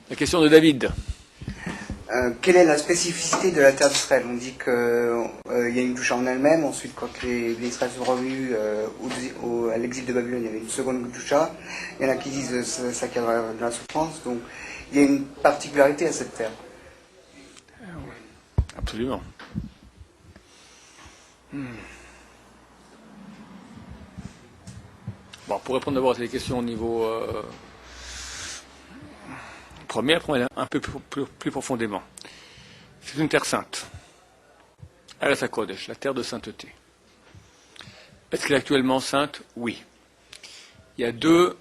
La question de David. Quelle est la spécificité de la terre d'Israël? On dit qu'il y a une Gdoucha en elle-même, ensuite quand les Israéliens sont revenus à l'exil de Babylone, il y avait une seconde Gdoucha. Il y en a qui disent ça qui a de la souffrance, donc il y a une particularité à cette terre. Absolument. Bon, pour répondre d'abord à les questions au niveau premier, après un peu plus profondément. C'est une terre sainte. Eretz HaKodesh, la terre de sainteté. Est-ce qu'elle est actuellement sainte? Oui. Il y a deux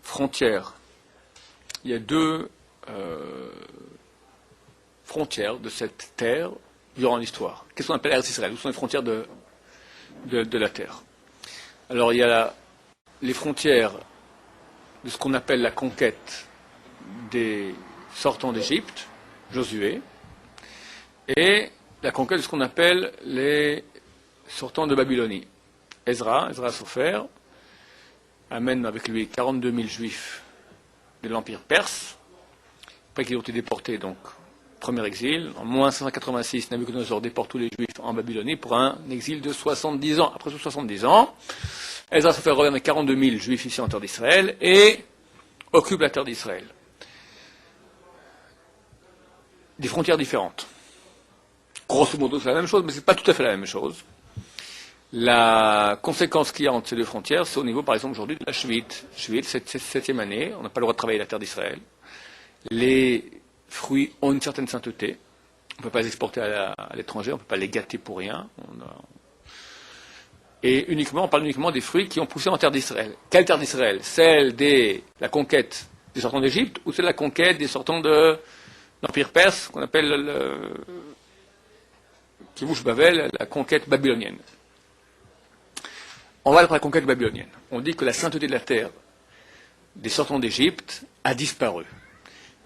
frontières. Il y a deux frontières de cette terre durant l'histoire. Qu'est-ce qu'on appelle Eretz Israël? Où sont les frontières de la terre? Alors il y a les frontières de ce qu'on appelle la conquête des sortants d'Égypte, Josué, et la conquête de ce qu'on appelle les sortants de Babylonie. Ezra Sofer, amène avec lui 42 000 juifs de l'Empire perse, après qu'ils ont été déportés, donc, premier exil. En moins 586, Nabucodonosor déporte tous les juifs en Babylonie pour un exil de 70 ans. Après 70 ans, Ezra Sofer revient avec 42 000 juifs ici en terre d'Israël et occupe la terre d'Israël. Des frontières différentes. Grosso modo, c'est la même chose, mais ce n'est pas tout à fait la même chose. La conséquence qu'il y a entre ces deux frontières, c'est au niveau, par exemple, aujourd'hui de la Shvit. Shvit, c'est 7e année, on n'a pas le droit de travailler la terre d'Israël. Les fruits ont une certaine sainteté. On ne peut pas les exporter à l'étranger, on ne peut pas les gâter pour rien. Et on parle uniquement des fruits qui ont poussé en terre d'Israël. Quelle terre d'Israël? Celle de la conquête des sortants d'Égypte ou celle de la conquête des sortants de l'Empire perse, qu'on appelle Kivush Bavel, la conquête babylonienne. On va pour la conquête babylonienne. On dit que la sainteté de la terre des sortants d'Égypte a disparu.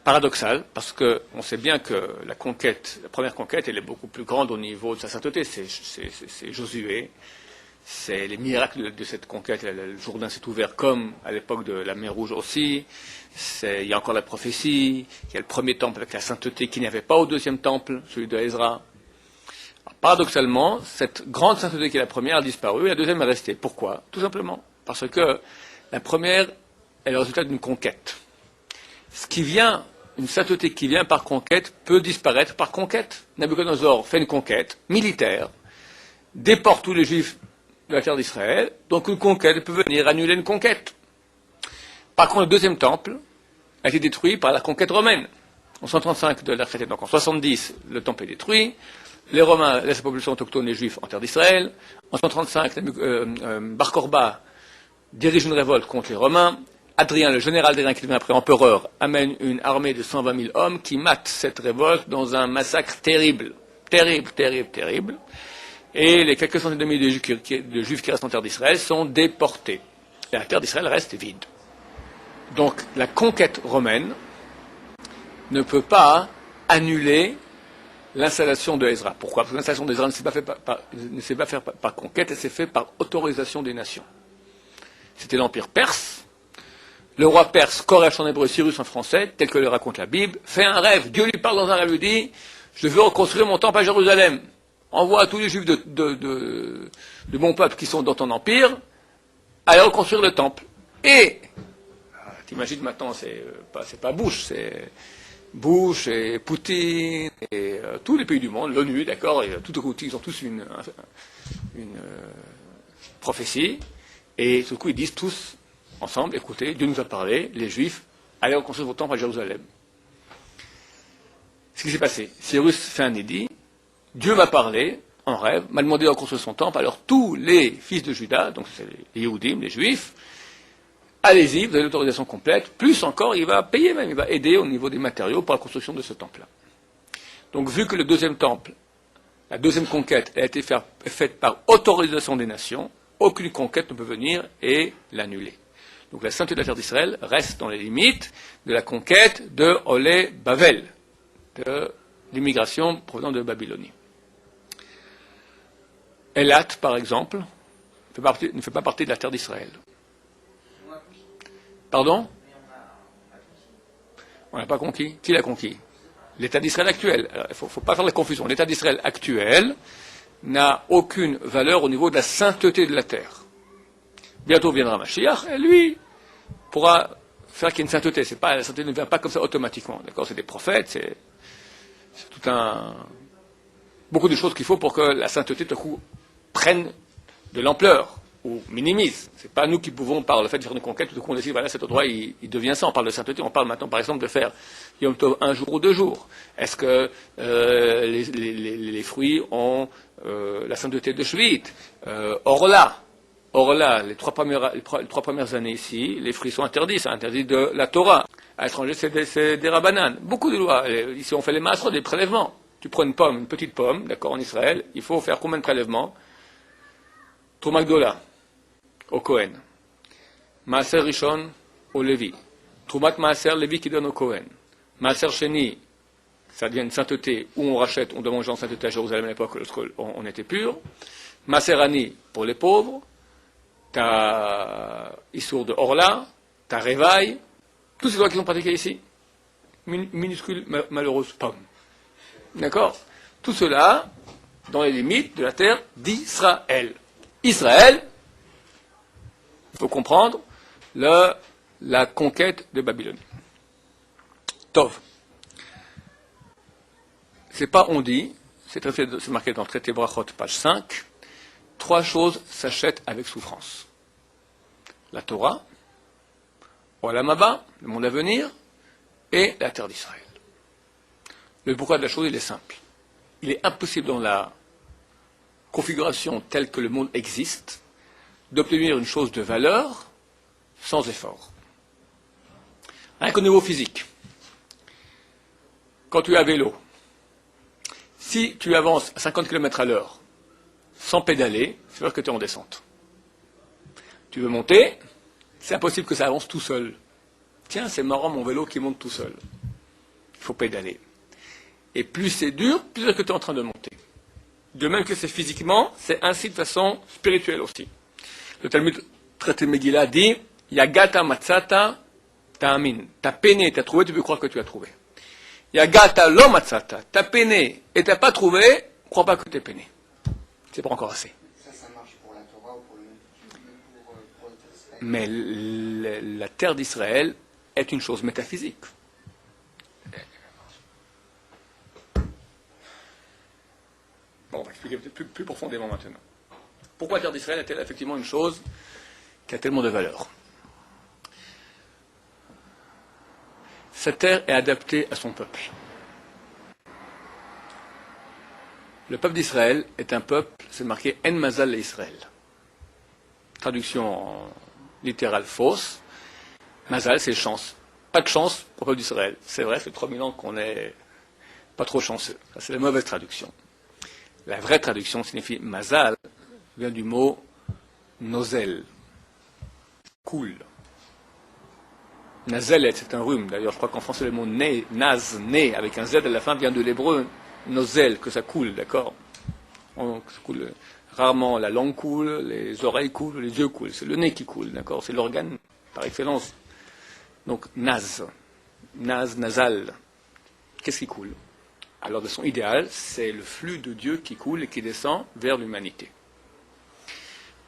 Paradoxal, parce qu'on sait bien que la première conquête, elle est beaucoup plus grande au niveau de sa sainteté. C'est Josué, c'est les miracles de cette conquête. Le Jourdain s'est ouvert comme à l'époque de la mer Rouge aussi. Il y a encore la prophétie, il y a le premier temple avec la sainteté qu'il n'y avait pas au deuxième temple, celui de Ezra. Paradoxalement, cette grande sainteté qui est la première a disparu et la deuxième est restée. Pourquoi? Tout simplement parce que la première est le résultat d'une conquête. Une sainteté qui vient par conquête peut disparaître par conquête. Nabucodonosor fait une conquête militaire, déporte tous les juifs de la terre d'Israël, donc une conquête peut venir annuler une conquête. Par contre, le deuxième temple a été détruit par la conquête romaine. En 135 de l'ère chrétienne, donc en 70, le temple est détruit. Les Romains laissent la population autochtone des Juifs en terre d'Israël. En 135, Bar Korba dirige une révolte contre les Romains. Adrien, le général Adrien, qui devient après empereur, amène une armée de 120 000 hommes qui matent cette révolte dans un massacre terrible. Terrible. Et les quelques centaines de milliers de Juifs qui restent en terre d'Israël sont déportés. Et la terre d'Israël reste vide. Donc la conquête romaine ne peut pas annuler l'installation de Ezra. Pourquoi? Parce que l'installation d'Ezra ne s'est pas faite par conquête, elle s'est faite par autorisation des nations. C'était l'Empire perse. Le roi perse, Koresh en hébreu, Cyrus en français, tel que le raconte la Bible, fait un rêve. Dieu lui parle dans un rêve, lui dit, je veux reconstruire mon temple à Jérusalem. Envoie à tous les juifs de mon peuple qui sont dans ton empire, aller reconstruire le temple. Et, t'imagines maintenant, c'est pas Bush, c'est Bush et Poutine et tous les pays du monde, l'ONU, d'accord, et tout au coup, ils ont tous une prophétie, et tout au coup, ils disent tous ensemble, écoutez, Dieu nous a parlé, les Juifs, allez reconstruire votre temple à Jérusalem. Ce qui s'est passé, Cyrus fait un édit, Dieu m'a parlé, en rêve, m'a demandé de reconstruire son temple, alors tous les fils de Juda, donc c'est les Yehudim, les Juifs, allez-y, vous avez l'autorisation complète, plus encore, il va payer même, il va aider au niveau des matériaux pour la construction de ce temple-là. Donc vu que le deuxième temple, la deuxième conquête, a été faite par autorisation des nations, aucune conquête ne peut venir et l'annuler. Donc la sainteté de la terre d'Israël reste dans les limites de la conquête de Olé Bavel, de l'immigration provenant de Babylonie. Elat, par exemple, ne fait pas partie de la terre d'Israël. Pardon? On n'a pas conquis. Qui l'a conquis? L'État d'Israël actuel. Il ne faut pas faire la confusion. L'État d'Israël actuel n'a aucune valeur au niveau de la sainteté de la terre. Bientôt viendra Mashiach, et lui pourra faire qu'il y ait une sainteté. La sainteté ne vient pas comme ça automatiquement. D'accord? C'est des prophètes, c'est tout beaucoup de choses qu'il faut pour que la sainteté, tout à coup, prenne de l'ampleur ou minimise. Ce n'est pas nous qui pouvons, par le fait de faire une conquête, tout à coup on décide, voilà, cet endroit, il devient ça. On parle de sainteté, on parle maintenant, par exemple, de faire Yom Tov 1 jour ou 2 jours. Est-ce que les fruits ont la sainteté de Shvit? Or là, les trois premières années ici, les fruits sont interdits, c'est interdit de la Torah. À l'étranger, c'est des rabbanan. Beaucoup de lois. Ici, on fait les masses, des prélèvements. Tu prends une pomme, une petite pomme, d'accord, en Israël, il faut faire combien de prélèvements? Trouma Gdola, au Kohen. Maaser Rishon, au Lévi. Troumat Maaser, Lévi qui donne au Kohen. Maaser Sheni, ça devient une sainteté, où on rachète, on doit manger en sainteté à Jérusalem à l'époque lorsqu'on était pur. Maaser Ani, pour les pauvres. T'as Issour de Orla, t'as Révail, tous ces lois qui sont pratiquées ici. Minuscule, malheureuse pomme. D'accord? Tout cela dans les limites de la terre d'Israël. Israël, il faut comprendre, la conquête de Babylone. Tov. C'est pas on dit, c'est marqué dans le traité Brachot, page 5, 3 choses s'achètent avec souffrance. La Torah, Olam Haba, le monde à venir, et la terre d'Israël. Le pourquoi de la chose, il est simple. Il est impossible dans la configuration telle que le monde existe d'obtenir une chose de valeur sans effort. Rien qu'au niveau physique. Quand tu es à vélo, si tu avances à 50 km à l'heure sans pédaler, c'est vrai que tu es en descente. Tu veux monter, c'est impossible que ça avance tout seul. Tiens, c'est marrant mon vélo qui monte tout seul. Il faut pédaler. Et plus c'est dur, plus c'est que tu es en train de monter. De même que c'est physiquement, c'est ainsi de façon spirituelle aussi. Le Talmud traité Megillah dit Yagata matzata ta'amin. T'as peiné, t'as trouvé, tu peux croire que tu as trouvé. Yagata lo matzata. T'as peiné et t'as pas trouvé, crois pas que t'es peiné. C'est pas encore assez. Ça marche pour la Torah ou pour le Mais la terre d'Israël est une chose métaphysique. Bon, on va expliquer plus profondément maintenant. Pourquoi la terre d'Israël est-elle effectivement une chose qui a tellement de valeur? Cette terre est adaptée à son peuple. Le peuple d'Israël est un peuple, c'est marqué En Mazal l'Israël. Traduction littérale fausse. Mazal, c'est chance. Pas de chance pour le peuple d'Israël. C'est vrai, ça fait 3000 ans qu'on n'est pas trop chanceux. Ça, c'est la mauvaise traduction. La vraie traduction signifie Mazal, vient du mot nozel, cool. Nazelet, c'est un rhume. D'ailleurs, je crois qu'en français, le mot né, naz, né, avec un Z à la fin, vient de l'hébreu nozel, que ça coule, d'accord? Ça coule. Rarement la langue coule, les oreilles coulent, les yeux coulent. C'est le nez qui coule, d'accord? C'est l'organe par excellence. Donc, nasal. Qu'est-ce qui coule? Alors, de son idéal, c'est le flux de Dieu qui coule et qui descend vers l'humanité.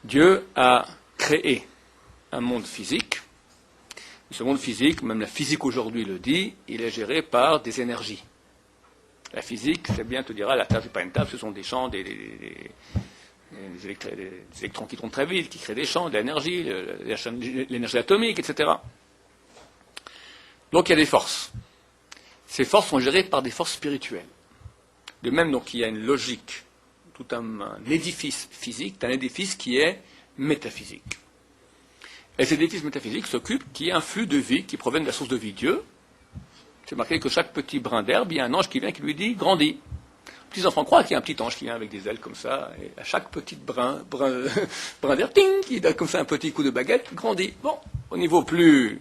Dieu a créé un monde physique. Ce monde physique, même la physique aujourd'hui le dit, il est géré par des énergies. La physique, c'est bien, te dira, la Terre, c'est pas une table, ce sont des champs, des électrons qui tournent très vite, qui créent des champs, de l'énergie, l'énergie atomique, etc. Donc il y a des forces. Ces forces sont gérées par des forces spirituelles. De même, donc, il y a une logique, tout un édifice physique, un édifice qui est métaphysique. Et cet édifice métaphysique s'occupe qu'il y ait un flux de vie qui provient de la source de vie Dieu. C'est marqué que chaque petit brin d'herbe, il y a un ange qui vient qui lui dit « grandis ». Les petits enfants croient qu'il y a un petit ange qui vient avec des ailes comme ça, et à chaque petit brin d'herbe, ting, il donne comme ça un petit coup de baguette, grandit. Bon, au niveau plus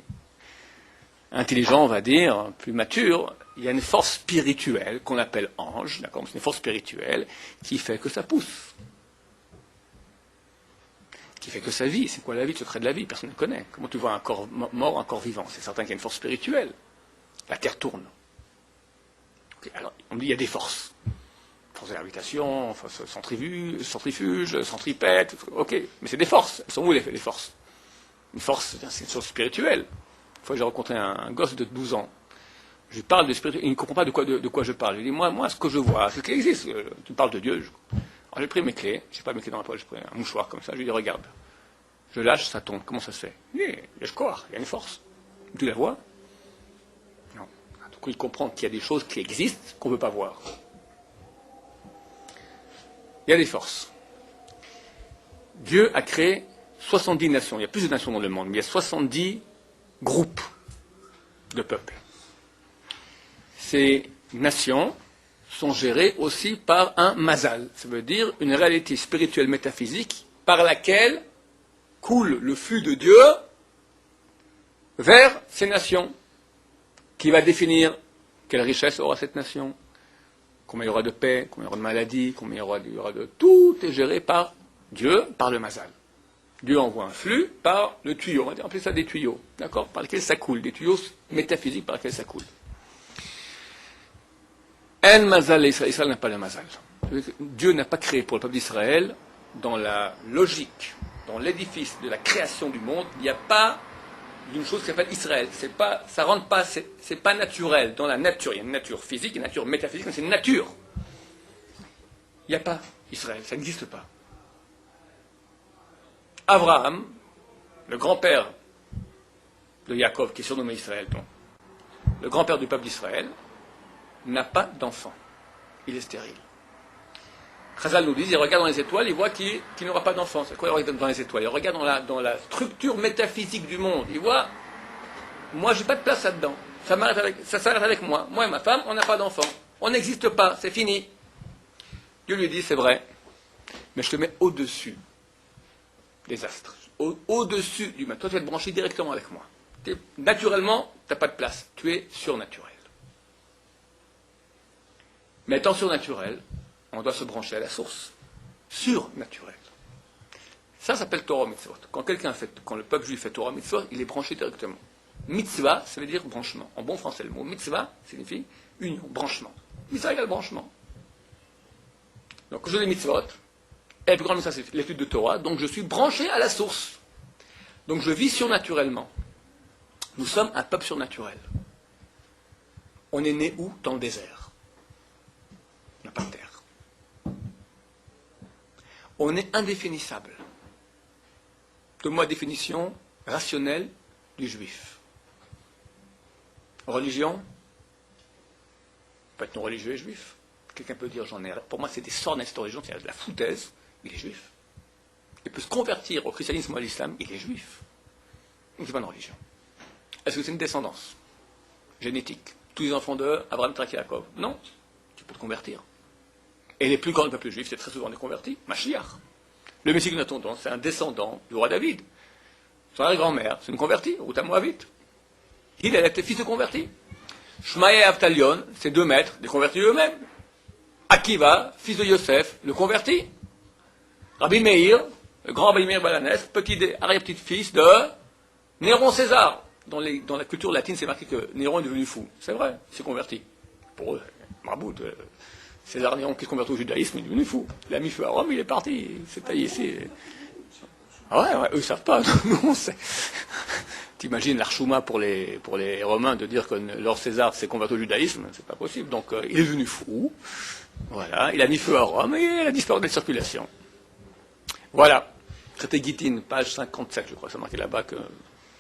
intelligent, on va dire, plus mature, il y a une force spirituelle qu'on appelle ange, d'accord, c'est une force spirituelle qui fait que ça pousse. Qui fait que ça vit. C'est quoi la vie? Le secret de la vie, personne ne connaît. Comment tu vois un corps mort, un corps vivant? C'est certain qu'il y a une force spirituelle La Terre tourne. Okay, alors, on me dit il y a des forces. Force de gravitation, force centrifuge, centripète, ok, mais c'est des forces. Elles sont où les forces? Une force, c'est une chose spirituelle. Une fois, j'ai rencontré un gosse de 12 ans. Je lui parle de spirituel, il ne comprend pas de quoi je parle. Je lui dis, moi, ce que je vois, ce qui existe, tu parles de Dieu. Alors j'ai pris mes clés, je n'ai pas mes clés dans la poche, j'ai pris un mouchoir comme ça, je lui dis, regarde. Je lâche, ça tombe. Comment ça se fait? Il y a une force. Tu la vois? Non. Donc il comprend qu'il y a des choses qui existent qu'on ne peut pas voir. Il y a des forces. Dieu a créé 70 nations. Il y a plus de nations dans le monde, mais il y a 70 groupes de peuples. Ces nations sont gérées aussi par un mazal, ça veut dire une réalité spirituelle métaphysique par laquelle coule le flux de Dieu vers ces nations, qui va définir quelle richesse aura cette nation, combien il y aura de paix, combien il y aura de maladies, combien il y aura de... Tout est géré par Dieu, par le mazal. Dieu envoie un flux par le tuyau, on va appeler ça des tuyaux, d'accord, par lesquels ça coule, des tuyaux métaphysiques par lesquels ça coule. En mazal, Israël n'a pas le mazal. Dieu n'a pas créé pour le peuple d'Israël, dans la logique, dans l'édifice de la création du monde, il n'y a pas d'une chose qui s'appelle Israël. Ça rentre pas, c'est pas naturel. Dans la nature, il y a une nature physique, une nature métaphysique, mais c'est une nature. Il n'y a pas Israël, ça n'existe pas. Abraham, le grand-père de Yaakov, qui est surnommé Israël, donc, le grand-père du peuple d'Israël, n'a pas d'enfant. Il est stérile. Chazal nous dit, il regarde dans les étoiles, il voit qu'il n'aura pas d'enfant. C'est quoi il regarde dans les étoiles? Il regarde dans la structure métaphysique du monde. Il voit, moi, j'ai pas de place là-dedans. Ça s'arrête avec moi. Moi et ma femme, on n'a pas d'enfant. On n'existe pas, c'est fini. Dieu lui dit, c'est vrai, mais je te mets au-dessus des astres, au-dessus du monde. Toi, tu vas te brancher directement avec moi. Naturellement, tu n'as pas de place. Tu es surnaturel. Mais étant surnaturel, on doit se brancher à la source. Surnaturelle. Ça s'appelle Torah Mitzvot. Quand le peuple juif fait Torah Mitzvot, il est branché directement. Mitzvah, ça veut dire branchement. En bon français, le mot mitzvah signifie union, branchement. Mitzvah égale branchement. Donc, je dis mitzvot, et la plus grande mitzvah, c'est l'étude de Torah, donc je suis branché à la source. Donc, je vis surnaturellement. Nous sommes un peuple surnaturel. On est né où? Dans le désert. On n'a pas de terre. On est indéfinissable. Donne-moi la définition rationnelle du juif. Religion? Peut être non religieux et juif. Quelqu'un peut dire j'en ai. Pour moi, c'est des sorts cette religion, c'est de la foutaise. Il est juif. Il peut se convertir au christianisme ou à l'islam, il est juif. Donc c'est pas une religion. Est-ce que c'est une descendance génétique? Tous les enfants de Abraham, Isaac et Jacob? Non. Tu peux te convertir. Et les plus grands peuples juifs, c'est très souvent des convertis. Mashiach. Le Messie que nous attendons, c'est un descendant du roi David. Son arrière-grand-mère, c'est une convertie, Ruth Moabite. Il a été fils de converti. Shmaï et Avtalion, c'est 2 maîtres, des convertis eux-mêmes. Akiva, fils de Yosef, le converti. Rabbi Meir, le grand Rabbi Meir Balanès, arrière-petit-fils de Néron César. Dans la culture latine, c'est marqué que Néron est devenu fou. C'est vrai, il s'est converti. Pour eux, Marbout, César Néron qui se convertit au judaïsme, il est devenu fou. Il a mis feu à Rome, il est parti. C'est taillé ici. Ah ouais, eux, ils ne savent pas. Nous, on sait. T'imagines l'archouma pour les Romains de dire que leur César s'est converti au judaïsme, c'est pas possible. Donc, il est devenu fou. Voilà, il a mis feu à Rome et il a disparu de la circulation. Voilà. Traité Guitine, page 57, je crois, c'est marqué là-bas que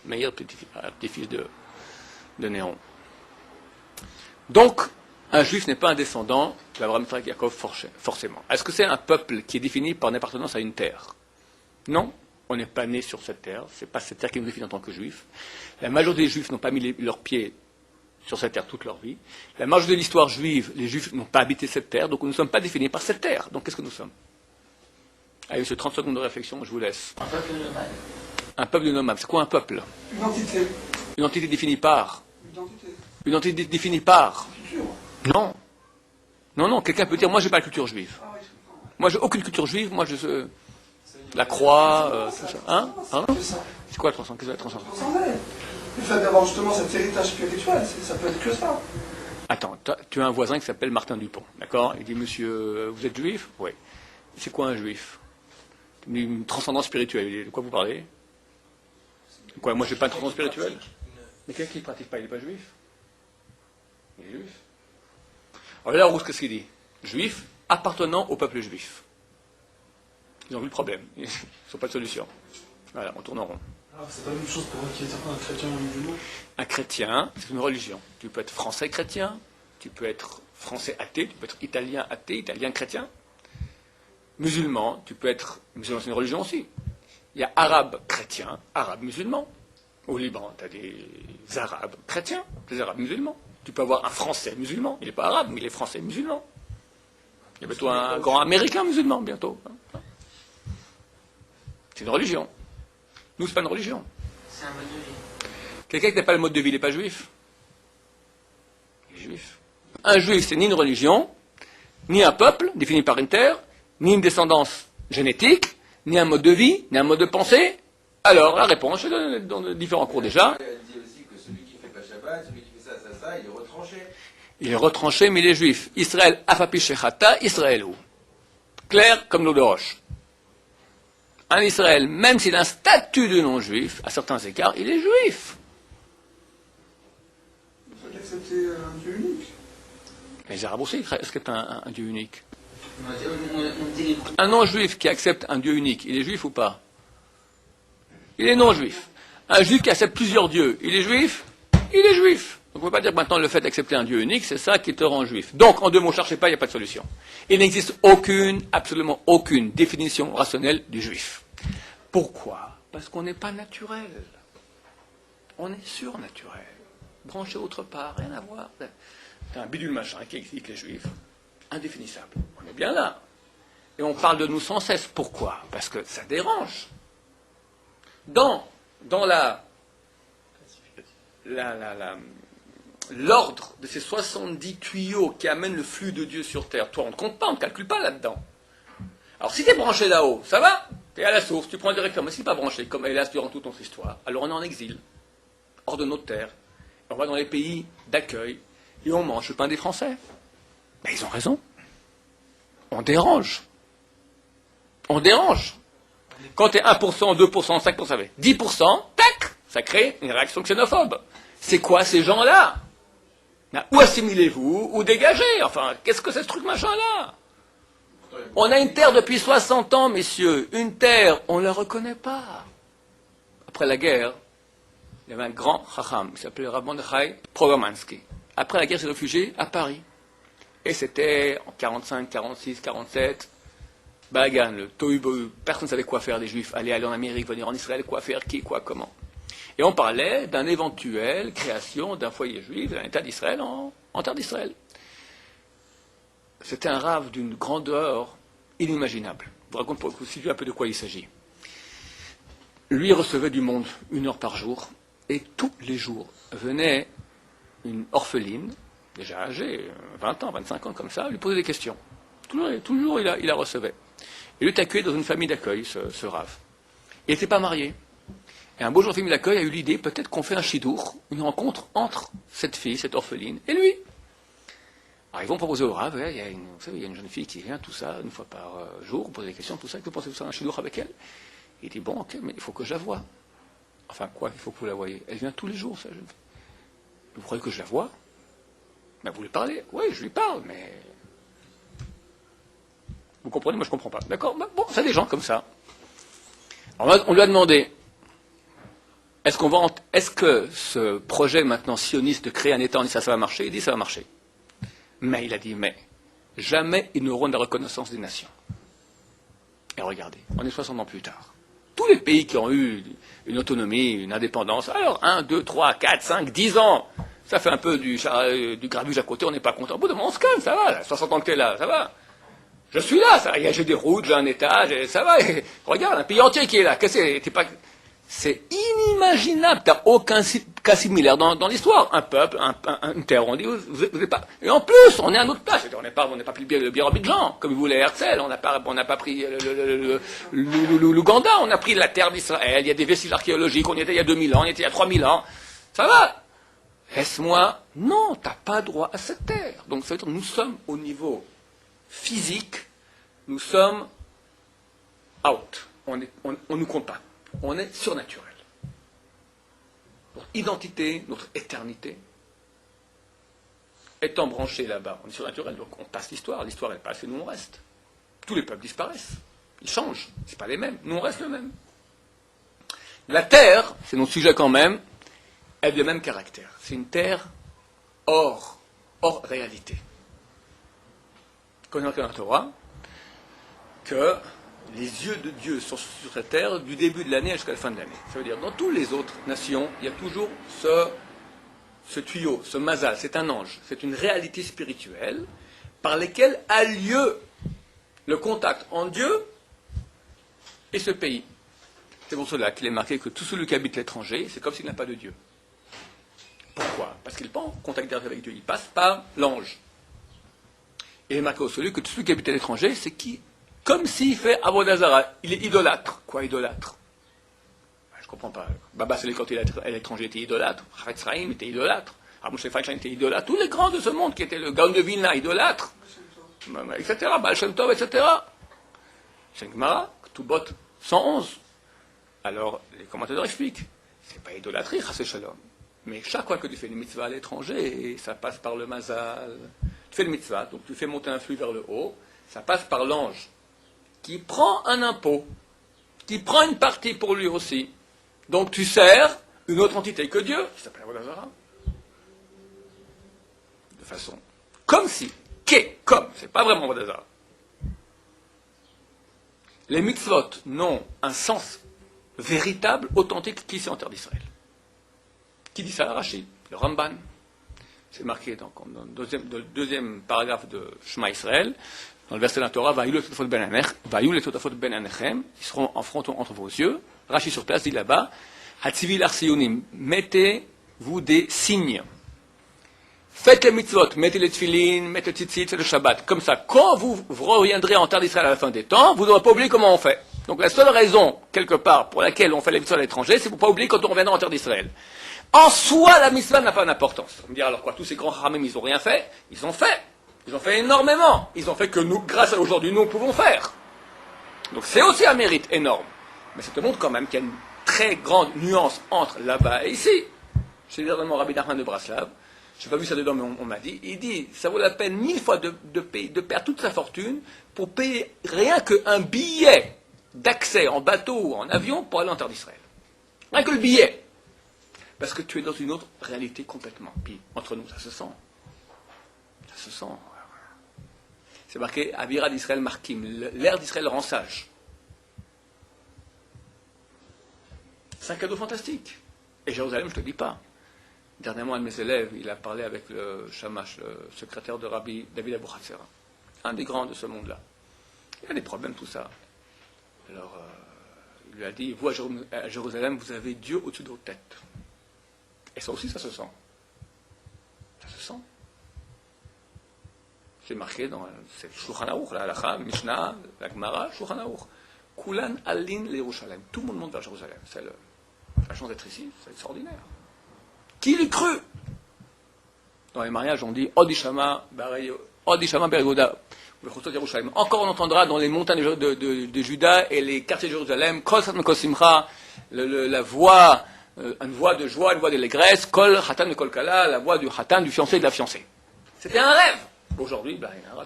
Meir, petit-fils de Néron. Donc, un juif n'est pas un descendant d'Abraham, Isaac et Jacob, forcément. Est-ce que c'est un peuple qui est défini par une appartenance à une terre? Non, on n'est pas né sur cette terre, c'est pas cette terre qui nous définit en tant que juif. La majorité des juifs n'ont pas mis leurs pieds sur cette terre toute leur vie. La majorité de l'histoire juive, les juifs n'ont pas habité cette terre, donc nous ne sommes pas définis par cette terre. Donc qu'est-ce que nous sommes? Allez, monsieur, 30 secondes de réflexion, je vous laisse. Un peuple nomade. Un peuple de nomades, c'est quoi un peuple? Une entité. Une entité définie par? Identité. Une entité définie par? Culture. Non. Non, quelqu'un peut dire, moi j'ai pas la culture juive. Ah oui, je comprends. Moi j'ai aucune culture juive, moi je... La croix, tout ça. Hein? C'est ça. C'est quoi le 300? Qu'est-ce que c'est le 300? On s'en est. Le fait d'avoir justement cet héritage spirituel, ça peut être que ça. Attends, tu as un voisin qui s'appelle Martin Dupont, d'accord? Il dit, monsieur, vous êtes juif? Oui. C'est quoi un juif? Une transcendance spirituelle. De quoi vous parlez? Quoi, moi, j'ai pas de transcendance spirituelle? Mais quelqu'un qui ne pratique pas, il n'est pas juif? Il est juif. Alors là, Rousse, qu'est-ce qu'il dit? Juif appartenant au peuple juif. Ils ont vu le problème. Ils n'ont pas de solution. Voilà, on tourne en rond. Alors, c'est pas la même chose pour un chrétien ou un musulman. Un chrétien, c'est une religion. Tu peux être français chrétien, tu peux être français athée, tu peux être italien athée, italien chrétien. Musulman, tu peux être... Musulman, c'est une religion aussi. Il y a arabe chrétien, arabe musulman. Au Liban, tu as des arabes chrétiens, des arabes musulmans. Tu peux avoir un français musulman. Il n'est pas arabe, mais il est français musulman. Il y a bientôt un grand américain musulman, bientôt. C'est une religion. Nous, c'est pas une religion. C'est un mode de vie. Quelqu'un qui n'a pas le mode de vie, il n'est pas juif. Il est juif. Un juif, c'est ni une religion, ni un peuple, défini par une terre, ni une descendance génétique, ni un mode de vie, ni un mode de pensée. Alors, la réponse, je donne dans différents cours déjà. Elle dit aussi que celui qui ne fait pas Shabbat, celui qui fait ça, il est retranché. Il est retranché, mais il est juif. Israël, afapi shechata, Israël ou. Clair comme l'eau de roche. Un Israël, même s'il a un statut de non-juif, à certains égards, il est juif. Il faut accepter un Dieu unique. Les Arabes aussi acceptent un Dieu unique. On dit Un non-juif qui accepte un Dieu unique, il est juif ou pas? Il est non-juif. Un juif qui accepte plusieurs dieux, il est juif? Il est juif. Donc on ne peut pas dire que maintenant le fait d'accepter un Dieu unique, c'est ça qui te rend juif. Donc, en deux mots, cherchez pas, il n'y a pas de solution. Il n'existe aucune, absolument aucune définition rationnelle du juif. Pourquoi? Parce qu'on n'est pas naturel. On est surnaturel. Branché autre part, rien à voir. C'est un bidule machin qui existe les juifs. Indéfinissable. On est bien là. Et on parle de nous sans cesse. Pourquoi? Parce que ça dérange. Dans l'ordre de ces 70 tuyaux qui amènent le flux de Dieu sur terre, toi on ne compte pas, on ne calcule pas là-dedans. Alors si tu es branché là-haut, ça va? Tu es à la source, tu prends directement. Mais si tu n'es pas branché, comme hélas durant toute notre histoire, alors on est en exil, hors de notre terre. On va dans les pays d'accueil et on mange le pain des Français. Mais ils ont raison. On dérange. On dérange. Quand tu es 1%, 2%, 5%, 10%, tac, ça crée une réaction xénophobe. C'est quoi ces gens-là? Ou assimilez-vous, ou dégagez. Enfin, qu'est-ce que c'est ce truc machin-là? On a une terre depuis 60 ans, messieurs. Une terre, on ne la reconnaît pas. Après la guerre, il y avait un grand chacham qui s'appelait Rav Mordechai Pogomansky. Après la guerre, il s'est réfugié à Paris. Et c'était en 45, 46, 47, Bagan, le tohu-bohu. Personne ne savait quoi faire des Juifs. Aller en Amérique, venir en Israël, quoi faire, qui, quoi, comment. Et on parlait d'une éventuelle création d'un foyer juif, d'un État d'Israël en terre d'Israël. C'était un rave d'une grandeur inimaginable. Je vous raconte pour vous situer un peu de quoi il s'agit. Lui recevait du monde 1 heure par jour, et tous les jours venait une orpheline, déjà âgée, 20 ans, 25 ans comme ça, lui posait des questions. Toujours il la recevait. Et lui était accueilli dans une famille d'accueil, ce rave. Il n'était pas marié. Et un beau jour, la famille d'accueil a eu l'idée, peut-être qu'on fait un chidour, une rencontre entre cette fille, cette orpheline, et lui. Alors ils vont proposer au Rav, il y a une jeune fille qui vient, tout ça, une fois par jour, vous posez des questions, tout ça, que vous pensez que vous un chidour avec elle? Il dit, bon, ok, mais il faut que je la voie. Enfin, quoi, il faut que vous la voyez? Elle vient tous les jours, ça, jeune fille. Vous croyez que je la vois? Ben, vous lui parlez? Oui, je lui parle, mais... Vous comprenez? Moi, je ne comprends pas. D'accord? Ben, bon, c'est des gens comme ça. Alors, on lui a demandé, est-ce que ce projet maintenant sioniste de créer un État en Israël, ça va marcher? Il dit, ça va marcher. Mais il a dit, mais jamais ils n'auront de la reconnaissance des nations. Et regardez, on est 60 ans plus tard. Tous les pays qui ont eu une autonomie, une indépendance, alors 1, 2, 3, 4, 5, 10 ans, ça fait un peu du grabuge à côté, on n'est pas content. Au bout d'un moment, on se calme, ça va, là, 60 ans que tu es là, ça va. Je suis là, ça va, j'ai des routes, j'ai un État, ça va. Et, regarde, un pays entier qui est là, c'est inimaginable, tu n'as aucun cas similaire dans l'histoire. Un peuple, une terre, on dit, vous êtes pas... Et en plus, on est à notre place. On n'a pas pris le Birobidjan, comme voulait Herzl, on n'a pas pris l'Ouganda, on a pris la terre d'Israël, il y a des vestiges archéologiques, on y était il y a 2000 ans, on y était il y a 3000 ans. Ça va. Laisse-moi. Non, tu n'as pas droit à cette terre. Donc ça veut dire que nous sommes au niveau physique, nous sommes out. On ne nous compte pas. On est surnaturel. Notre identité, notre éternité, étant branchée là-bas, on est surnaturel, donc on passe l'histoire. L'histoire, elle passe et nous, on reste. Tous les peuples disparaissent. Ils changent. Ce pas les mêmes. Nous, on reste le même. La terre, c'est notre sujet quand même, elle a le même caractère. C'est une terre hors réalité. Comme on dans la Torah, que les yeux de Dieu sont sur cette terre du début de l'année jusqu'à la fin de l'année. Ça veut dire, dans toutes les autres nations, il y a toujours ce tuyau, ce mazal, c'est un ange, c'est une réalité spirituelle par laquelle a lieu le contact entre Dieu et ce pays. C'est pour cela qu'il est marqué que tout celui qui habite l'étranger, c'est comme s'il n'a pas de Dieu. Pourquoi? Parce qu'il n'est pas en contact direct avec Dieu, il passe par l'ange. Et il est marqué au celui que tout celui qui habite à l'étranger, c'est qui? Comme s'il fait Avodah Zara, il est idolâtre. Quoi, idolâtre? Je ne comprends pas. Baba Salé, quand il est à l'étranger, était idolâtre. Hafetz Chaim était idolâtre. Moshe Feinstein était idolâtre. Tous les grands de ce monde qui étaient le Gaon de Vilna, idolâtre. Etc. Baal Shem Tov, etc. C'est une Gemara, Ketubot 111. Alors, les commentateurs expliquent. C'est pas idolâtrie, Chassé Shalom. Mais chaque fois que tu fais une mitzvah à l'étranger, ça passe par le mazal. Tu fais une mitzvah, donc tu fais monter un flux vers le haut, ça passe par l'ange, qui prend un impôt, qui prend une partie pour lui aussi. Donc tu sers une autre entité que Dieu, qui s'appelle Avodah Zara. De façon, comme si, c'est pas vraiment Avodah Zara. Les mitzvot n'ont un sens véritable, authentique, qu'ici en terre d'Israël. Qui dit ça? Rachid, le Ramban. C'est marqué dans le deuxième paragraphe de Shema Israël, dans le verset de la Torah, Va'yu letotafot ben anechem, ils seront en front entre vos yeux. Rachid sur place dit là-bas, Hatzivil arsiyunim, mettez-vous des signes. Faites les mitzvot, mettez les tfilin, mettez le tzitzit, c'est le Shabbat. Comme ça, quand vous reviendrez en terre d'Israël à la fin des temps, vous n'aurez pas oublié comment on fait. Donc la seule raison, quelque part, pour laquelle on fait les mitzvot à l'étranger, c'est pour ne pas oublier quand on reviendra en terre d'Israël. En soi, la mitzvah n'a pas d'importance. On me dit alors quoi, tous ces grands haramim, ils n'ont rien fait? Ils ont fait. Ils ont fait énormément. Ils ont fait que nous, grâce à aujourd'hui, nous pouvons faire. Donc c'est aussi un mérite énorme. Mais ça te montre quand même qu'il y a une très grande nuance entre là-bas et ici. Chez le Rabbi Nachman de Braslav, je n'ai pas vu ça dedans, mais on m'a dit, il dit, ça vaut la peine 1000 fois de perdre toute sa fortune pour payer rien qu'un billet d'accès en bateau ou en avion pour aller en terre d'Israël. Rien que le billet. Parce que tu es dans une autre réalité complètement. Puis, entre nous, ça se sent. Ça se sent. C'est marqué, Avira d'Israël Markim, l'ère d'Israël rend sage. C'est un cadeau fantastique. Et Jérusalem, je ne te dis pas. Dernièrement, un de mes élèves, il a parlé avec le Shamash, le secrétaire de Rabbi David Abou Hatzera, un des grands de ce monde-là. Il y a des problèmes, tout ça. Alors, il lui a dit, vous, à Jérusalem, vous avez Dieu au-dessus de vos têtes. Et ça aussi, ça se sent. Ça se sent. C'est marqué dans c'est Shulchan Aruch, la Halacha, Mishnah, la Gemara, Shulchan Aruch. Kulan alin l'Yerushalem. Tout le monde monte vers Jérusalem. C'est la chance d'être ici, c'est extraordinaire. Qui l'eût cru? Dans les mariages, on dit Odishama Berigoda. Encore on entendra dans les montagnes de Juda et les quartiers de Jérusalem, Kol Satan Kol Simcha, la voix, une voix de joie, une voix d'allégresse, Kol Hatan Kol Kala, la voix du Hatan, du fiancé et de la fiancée. C'était un rêve. Aujourd'hui,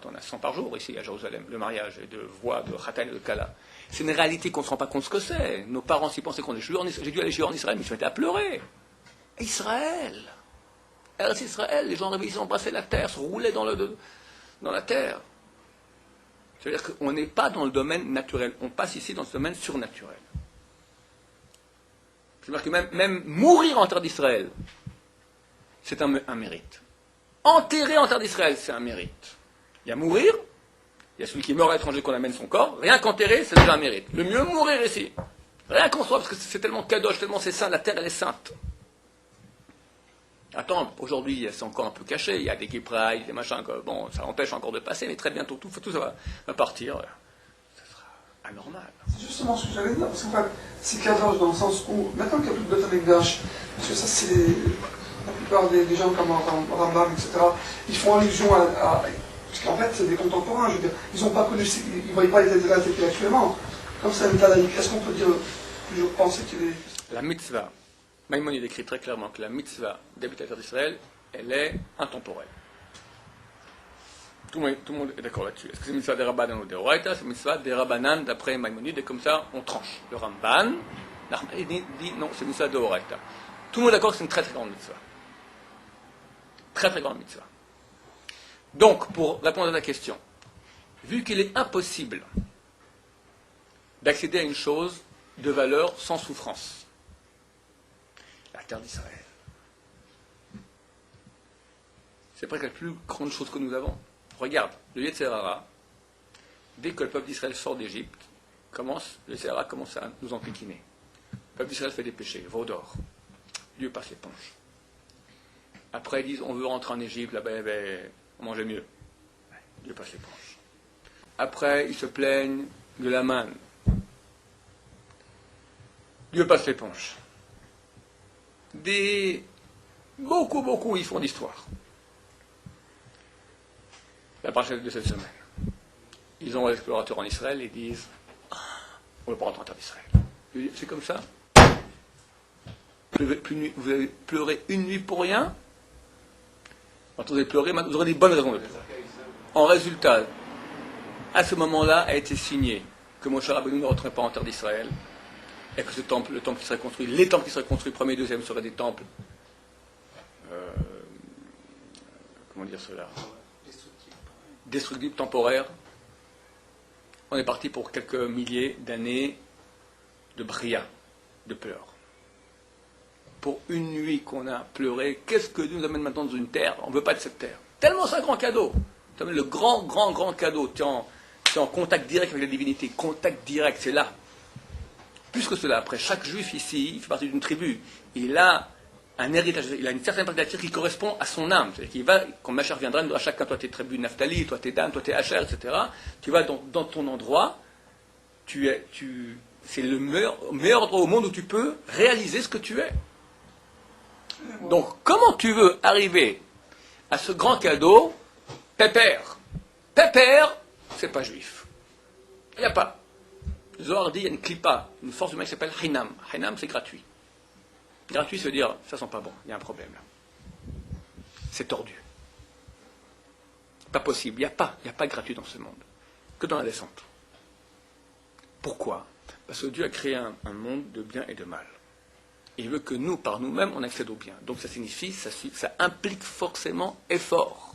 on a 100 par jour ici à Jérusalem, le mariage et de voix de Hatan et de Kala. C'est une réalité qu'on ne se rend pas compte ce que c'est. Nos parents s'y pensaient qu'on est j'ai dû aller chez eux en Israël, mais ils se mettaient à pleurer. Israël, Eretz Israël, les gens réveillés, ils embrassaient la terre, se roulaient dans la terre. C'est-à-dire qu'on n'est pas dans le domaine naturel, on passe ici dans ce domaine surnaturel. C'est-à-dire que même mourir en terre d'Israël, c'est un mérite. Enterrer en terre d'Israël, c'est un mérite. Il y a mourir, il y a celui qui meurt à l'étranger qu'on amène son corps, rien qu'enterrer, c'est déjà un mérite. Le mieux, mourir ici. Rien qu'on soit, parce que c'est tellement kadosh, tellement c'est saint, la terre elle est sainte. Attends, aujourd'hui c'est encore un peu caché, il y a des guéprailles, des machins, bon, ça empêche encore de passer, mais très bientôt tout ça va partir, ça sera anormal. C'est justement ce que j'allais dire, parce qu'en fait, c'est kadosh dans le sens où, maintenant qu'il n'y a plus de Beth Amikdash, parce que ça c'est plupart des gens comme Rambam, etc., ils font allusion à parce qu'en fait, c'est des contemporains, je veux dire, ils n'ont pas connu, ils ne voyaient pas les États intellectuellement. Comme ça, est-ce qu'on peut dire, toujours penser qu'il est... La mitzvah, Maïmonide écrit très clairement que la mitzvah d'habiter la terre d'Israël, elle est intemporelle. Tout le monde est d'accord là-dessus. Est-ce que c'est mitzvah des Rabbanan ou des Oraita? C'est mitzvah des Rabbanan d'après Maïmonide, et comme ça, on tranche. Le Ramban, il dit non, c'est mitzvah de Oraita. Tout le monde est d'accord que c'est une très très grande mitzvah. Très très grande mitzvah. Donc, pour répondre à ta question, vu qu'il est impossible d'accéder à une chose de valeur sans souffrance, la terre d'Israël, c'est presque la plus grande chose que nous avons. Regarde, le Yetzer Hara, dès que le peuple d'Israël sort d'Égypte, le Yetzer Hara commence à nous enquiquiner. Le peuple d'Israël fait des péchés, vaudor. Dieu passe l'éponge. Après, ils disent, on veut rentrer en Égypte, là-bas, on mangeait mieux. Dieu passe l'éponge. Après, ils se plaignent de la manne. Dieu passe l'éponge. Beaucoup, ils font l'histoire. La paracha de cette semaine. Ils ont l'explorateur en Israël et disent, on ne veut pas rentrer en terre d'Israël. C'est comme ça. Vous avez pleuré une nuit pour rien. Quand vous avez pleuré, vous aurez des bonnes raisons de pleurer. En résultat, à ce moment-là, a été signé que Moshe Rabbeinu ne rentrerait pas en terre d'Israël, et que le temple qui serait construit, les temples qui seraient construits, premier et deuxième, seraient des temples, comment dire cela, destructibles, temporaires. On est parti pour quelques milliers d'années de bria, de pleurs. Pour une nuit qu'on a pleuré, qu'est-ce que Dieu nous amène maintenant dans une terre? On ne veut pas de cette terre. Tellement c'est un grand cadeau. C'est le grand cadeau. Tu es en contact direct avec la divinité. Contact direct, c'est là. Plus que cela, après, chaque juif ici, il fait partie d'une tribu. Il a un héritage, il a une certaine partie de la terre qui correspond à son âme. C'est-à-dire qu'il va, quand Machar viendra, à chacun, toi t'es tribu Naphtali, toi t'es Dan, toi t'es Asher, etc. Tu vas dans ton endroit, c'est le meilleur endroit au monde où tu peux réaliser ce que tu es. Donc, comment tu veux arriver à ce grand cadeau? Pépère, c'est pas juif. Il n'y a pas. Zohar dit, il y a une clipa, une force humaine qui s'appelle Hinam. Hinam, c'est gratuit. Gratuit, ça veut dire, ça sent pas bon, il y a un problème là. C'est tordu. Pas possible, il n'y a pas gratuit dans ce monde. Que dans la descente. Pourquoi? Parce que Dieu a créé un monde de bien et de mal. Il veut que nous, par nous-mêmes, on accède au bien. Donc ça signifie, ça implique forcément effort.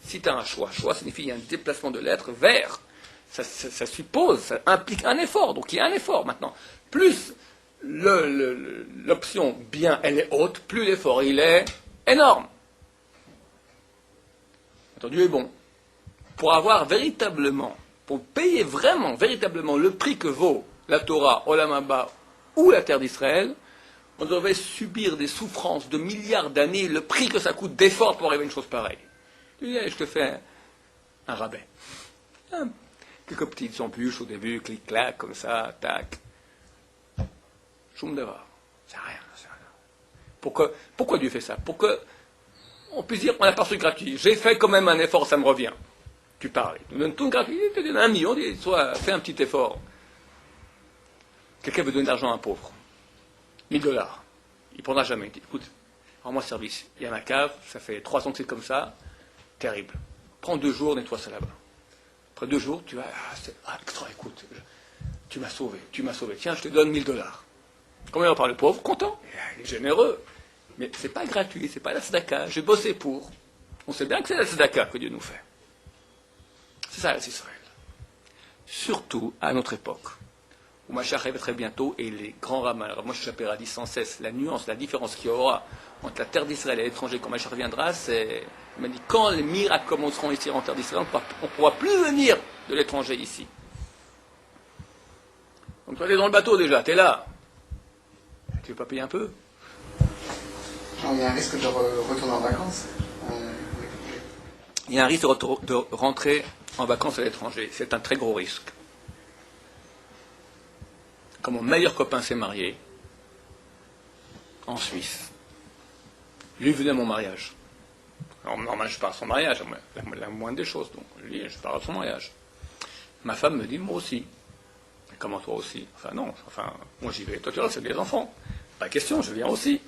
Si tu as un choix signifie qu'il y a un déplacement de l'être vers. Ça suppose, ça implique un effort. Donc il y a un effort maintenant. Plus l'option bien, elle est haute, plus l'effort, il est énorme. Attends, Dieu est bon. Pour avoir véritablement, pour payer vraiment, véritablement le prix que vaut la Torah, Olam Haba ou la terre d'Israël, on devrait subir des souffrances de milliards d'années, le prix que ça coûte d'effort pour arriver à une chose pareille. Tu dis, je te fais un rabais. Quelques petites embûches au début, clic-clac, comme ça, tac. Choum d'avoir. C'est rien. Pourquoi Dieu fait ça? Pour qu'on puisse dire, on n'a pas reçu gratuit. J'ai fait quand même un effort, ça me revient. Tu parles. Tu donnes tout gratuit, tu donnes 1 million, soit fais un petit effort. Quelqu'un veut donner de l'argent à un pauvre. $1000. Il ne prendra jamais. Il dit, écoute, rends-moi service. Il y a ma cave, ça fait 3 ans que c'est comme ça. Terrible. Prends 2 jours, nettoie ça là-bas. Après 2 jours, tu vas, écoute, tu m'as sauvé. Tiens, je te donne $1000. Combien on parle le pauvre? Content. Il est généreux. Mais ce n'est pas gratuit, ce n'est pas la tzedaka. J'ai bossé pour. On sait bien que c'est la tzedaka que Dieu nous fait. C'est ça, Israël. Surtout à notre époque, où Mashiach arrive très bientôt, et les grands rabbins, Rav Shapira dit sans cesse, la nuance, la différence qu'il y aura entre la terre d'Israël et l'étranger quand Mashiach viendra, c'est, il m'a dit, quand les miracles commenceront ici en terre d'Israël, on ne pourra plus venir de l'étranger ici. Donc toi, tu es dans le bateau déjà, tu es là. Tu veux pas payer un peu? Il y a un risque de retourner en vacances. Il y a un risque de rentrer en vacances à l'étranger. C'est un très gros risque. Quand mon meilleur copain s'est marié, en Suisse, Lui venait à mon mariage. Alors, normalement, je pars à son mariage, la moindre des choses. Donc, lui, je pars à son mariage. Ma femme me dit, moi aussi. Comment toi aussi? Enfin, non. Enfin, moi j'y vais. Toi, tu restes avec les enfants. Pas question, je viens aussi.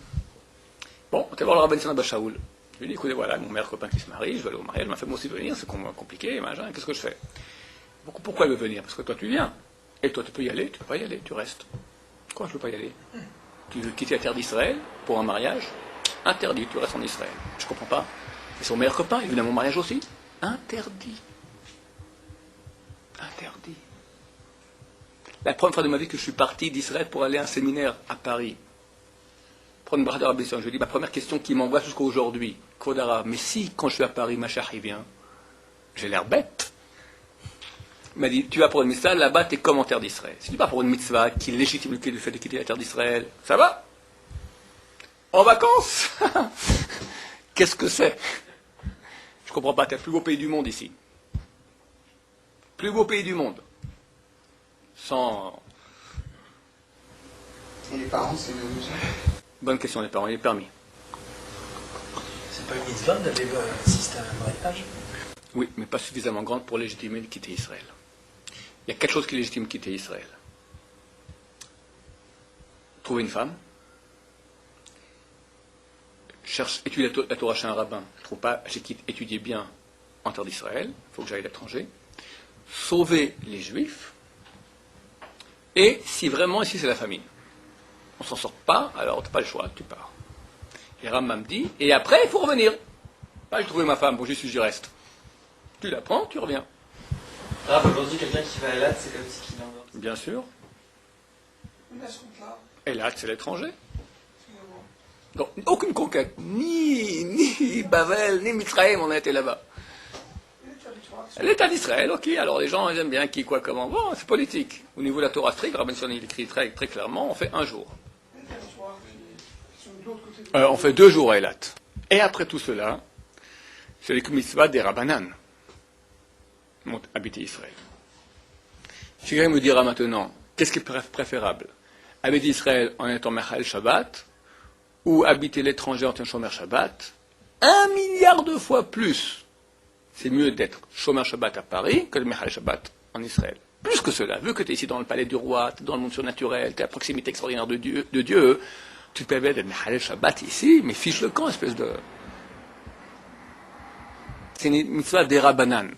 Bon, on va voir le rabbin Abba Shaoul. Je lui dis, écoutez, voilà, mon meilleur copain qui se marie, je vais aller au mariage, ma femme aussi venir, c'est compliqué, machin, qu'est-ce que je fais? Pourquoi elle veut venir? Parce que toi, tu viens. Et toi, tu peux y aller, tu peux pas y aller, tu restes. Pourquoi je peux pas y aller? Tu veux quitter la terre d'Israël pour un mariage? Interdit, tu restes en Israël. Je comprends pas. C'est son meilleur copain, il venait à mon mariage aussi. Interdit. Interdit. La première fois de ma vie que je suis parti d'Israël pour aller à un séminaire à Paris, prendre une brasse de Rabbi Sion, je lui dis, ma première question qui m'envoie jusqu'à aujourd'hui, Kodara, mais si, quand je suis à Paris, Machach, il vient, j'ai l'air bête. Il m'a dit, tu vas pour une mitzvah, là-bas, t'es comme en terre d'Israël. Si tu vas pour une mitzvah qui légitime le fait de quitter la terre d'Israël, ça va? En vacances? Qu'est-ce que c'est? Je comprends pas, t'es le plus beau pays du monde ici. Plus beau pays du monde. Sans... Et les parents, c'est une mesure. Bonne question, les parents, il est permis. C'est pas une mitzvah d'aller assister à un mariage? Oui, mais pas suffisamment grande pour légitimer de quitter Israël. Il y a 4 choses qui légitiment de quitter Israël. Trouver une femme, étudier la Torah chez un rabbin, je ne trouve pas, j'ai étudié bien en terre d'Israël, il faut que j'aille à l'étranger, sauver les Juifs, et si vraiment ici c'est la famine, on s'en sort pas, alors tu n'as pas le choix, tu pars. Et Rambam me dit, et après il faut revenir. Pas j'ai trouvé ma femme, bon j'y reste. Tu la prends, tu reviens. Aujourd'hui, quelqu'un qui va à Elat, c'est comme si qu'il est en dehors. Bien sûr. Mais à ce compte-là, Et là, c'est l'étranger. finalement. Donc, aucune conquête. Ni Bavel, ni Mitzrayim, on a été là-bas. L'État d'Israël, ok, alors les gens ils aiment bien qui, quoi, comment. Bon, c'est politique. Au niveau de la Torah stricte, Rabbi Sion il écrit très, très clairement, on fait un jour. Les territoires qui sont de l'autre côté de On fait 2 jours à Elat. Et après tout cela, c'est les mitzvahs des Rabbanan. Ont habité Israël. Si quelqu'un me dira maintenant, qu'est-ce qui est préférable? Habiter Israël en étant Mechal Shabbat ou habiter l'étranger en étant Shomer Shabbat? 1 milliard de fois plus. C'est mieux d'être Shomer Shabbat à Paris que de Mechal Shabbat en Israël. Plus que cela, vu que tu es ici dans le palais du roi, tu es dans le monde surnaturel, tu es à proximité extraordinaire de Dieu, tu te permets d'être Mechal Shabbat ici, mais fiche le camp, espèce de... C'est une mitzvah des Rabbanan.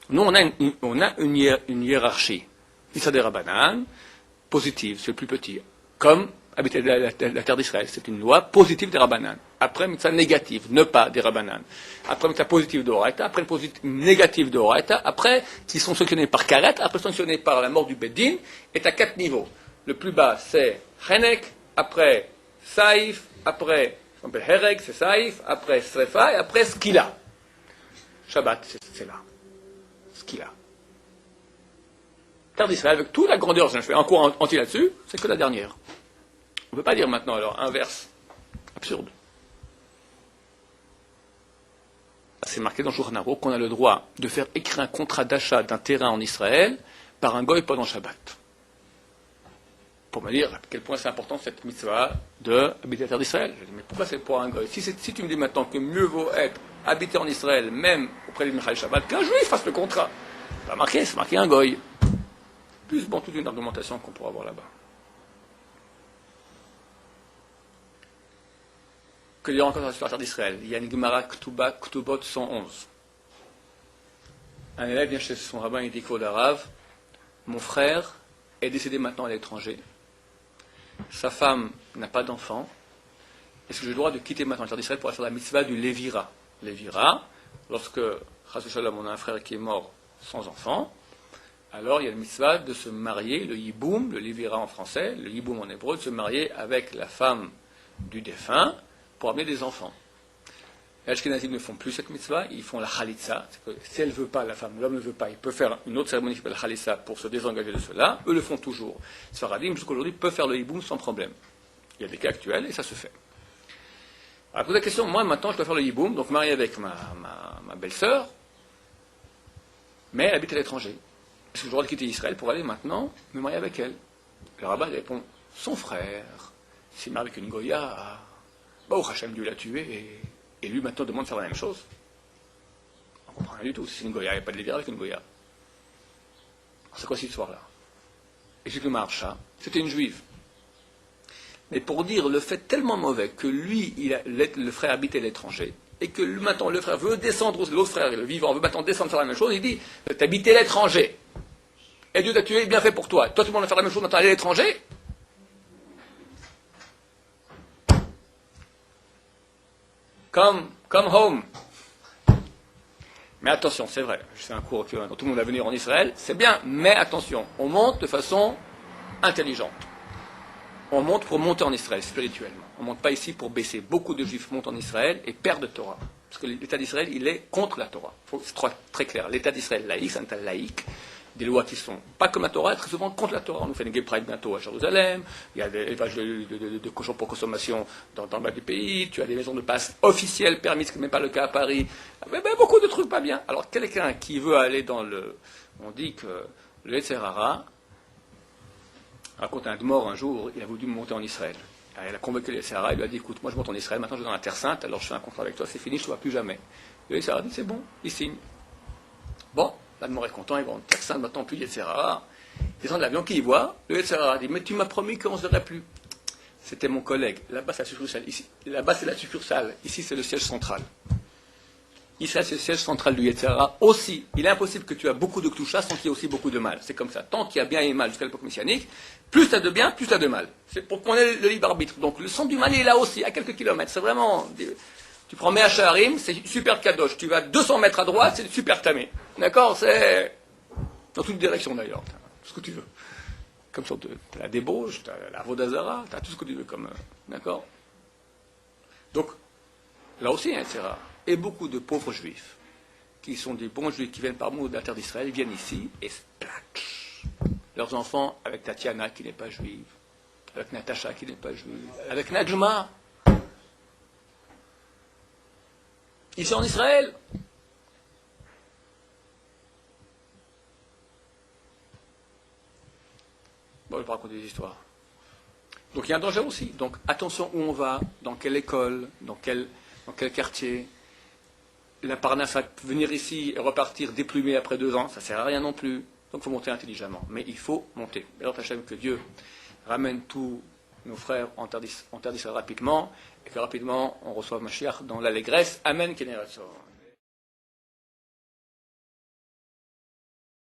Nous, on a une hiérarchie. Mitzvah des Rabbanan, positive, c'est le plus petit. Comme habiter la terre d'Israël, c'est une loi positive des Rabbanan. Après, mitzvah négative, ne pas des Rabbanan. Après, mitzvah positive de Horaïta, après, négative de Horaïta, après, qui sont sanctionnés par Karet, après, sanctionnés par la mort du Beddin, est à 4 niveaux. Le plus bas, c'est Chenek, après, Saïf, après, Hereg, c'est Saïf, après, Srefa, et après, Skila. Shabbat, c'est là. Skila. Terre d'Israël, avec toute la grandeur, je fais un cours entier là-dessus, c'est que la dernière. On ne peut pas dire maintenant, alors, inverse. Absurde. C'est marqué dans Shulchan Aruch qu'on a le droit de faire écrire un contrat d'achat d'un terrain en Israël par un goy pendant Shabbat. Pour me dire à quel point c'est important cette mitzvah de habiter la terre d'Israël. Je dis, mais pourquoi c'est pour un goy? Si tu me dis maintenant que mieux vaut être habité en Israël, même auprès du Michal Shabbat, qu'un juif fasse le contrat. C'est marqué un goy. Plus bon, toute une argumentation qu'on pourra avoir là-bas. Que dire encore sur la terre d'Israël? Il y a une Gemara Ktubot 111. Un élève vient chez son rabbin et dit Kodarav, mon frère est décédé maintenant à l'étranger. Sa femme n'a pas d'enfant. Est-ce que j'ai le droit de quitter maintenant la terre d'Israël pour aller faire la mitzvah du Lévira? Lévira, lorsque Chas v'Shalom, on a un frère qui est mort sans enfant, alors il y a le mitzvah de se marier, le yiboum, le Lévira en français, le yiboum en hébreu, de se marier avec la femme du défunt pour amener des enfants. Les Ashkenazim ne font plus cette mitzvah, ils font la chalitza. Si elle ne veut pas, la femme, l'homme ne veut pas, il peut faire une autre cérémonie qui s'appelle la chalitza pour se désengager de cela. Eux le font toujours. Les Sfaradim, jusqu'aujourd'hui, peuvent faire le hiboum sans problème. Il y a des cas actuels et ça se fait. Alors, pose la question, moi maintenant je dois faire le hiboum, donc marié avec ma belle-sœur, mais elle habite à l'étranger. Est-ce que je dois quitter Israël pour aller maintenant me marier avec elle? Le rabbin répond, son frère s'est marié avec une goya. Bah Baruch Hashem, Dieu l'a tué, et lui maintenant demande de faire la même chose. On ne comprend rien du tout. C'est une Goya, il n'y a pas de légère avec une Goya. C'est quoi cette histoire-là? Et j'ai que Marcha, c'était une juive. Mais pour dire le fait tellement mauvais que lui, le frère habitait à l'étranger, et que maintenant le frère veut descendre, l'autre frère, le vivant, veut maintenant descendre faire la même chose, il dit, t'habitais à l'étranger. Et Dieu t'a tué, bien fait pour toi. Toi, tout le monde va faire la même chose, maintenant aller à l'étranger. Come home. Mais attention, c'est vrai, je fais un cours que tout le monde va venir en Israël, c'est bien, mais attention, on monte de façon intelligente. On monte pour monter en Israël, spirituellement. On ne monte pas ici pour baisser. Beaucoup de juifs montent en Israël et perdent de Torah. Parce que l'État d'Israël, il est contre la Torah. C'est très clair. L'État d'Israël laïque, c'est un État laïque. Des lois qui sont pas comme la Torah, très souvent contre la Torah. On nous fait une Gay Pride bientôt à Jérusalem. Il y a des élevages de cochons pour consommation dans le bas du pays. Tu as des maisons de passe officielles permises, ce qui n'est même pas le cas à Paris. Mais beaucoup de trucs pas bien. Alors, quelqu'un qui veut aller dans le... On dit que le Yetzer Hara raconte un Admor un jour, il a voulu monter en Israël. Alors, il a convoqué le Yetzer Hara, il lui a dit, écoute, moi je monte en Israël, maintenant je vais dans la Terre Sainte, alors je fais un contrat avec toi, c'est fini, je ne te vois plus jamais. Le Yetzer Hara dit, c'est bon, il signe. Bon, l'Admor est content, il va en Terre Sainte, maintenant plus Yetzer Hara. Il descend de l'avion, qui y voit? Le Yetzer Hara dit, mais tu m'as promis qu'on ne se verrait plus. C'était mon collègue, là-bas c'est la succursale, ici, là-bas c'est la succursale, ici c'est le siège central. Israël, c'est le siège central du Yetzer Hara aussi. Il est impossible que tu aies beaucoup de Ktusha sans qu'il y ait aussi beaucoup de mal. C'est comme ça. Tant qu'il y a bien et mal jusqu'à l'époque messianique, plus tu as de bien, plus tu as de mal. C'est pour qu'on ait le libre arbitre. Donc le centre du mal est là aussi, à quelques kilomètres. C'est vraiment... Tu prends Mea Shearim, c'est super kadosh. Tu vas 200 mètres à droite, c'est super tamé. D'accord? C'est... Dans toutes les directions d'ailleurs. T'as tout ce que tu veux. Comme ça, tu as la débauche, tu as la Vodazara, tu as tout ce que tu veux comme... D'accord? Donc, là aussi, hein, c'est rare. Et beaucoup de pauvres juifs, qui sont des bons juifs, qui viennent par mots de la terre d'Israël, viennent ici et splatch. Leurs enfants, avec Tatiana qui n'est pas juive, avec Natacha qui n'est pas juive, avec Najma. Ils sont en Israël. Bon, je vais pas raconter des histoires. Donc il y a un danger aussi. Donc attention où on va, dans quelle école, dans quel quartier. La parnasse, venir ici et repartir déplumé après 2 ans, ça ne sert à rien non plus. Donc il faut monter intelligemment. Mais il faut monter. Et alors Hachem, que Dieu ramène tous nos frères en terre d'Israël rapidement, et que rapidement on reçoive Mashiach dans l'allégresse. Amen.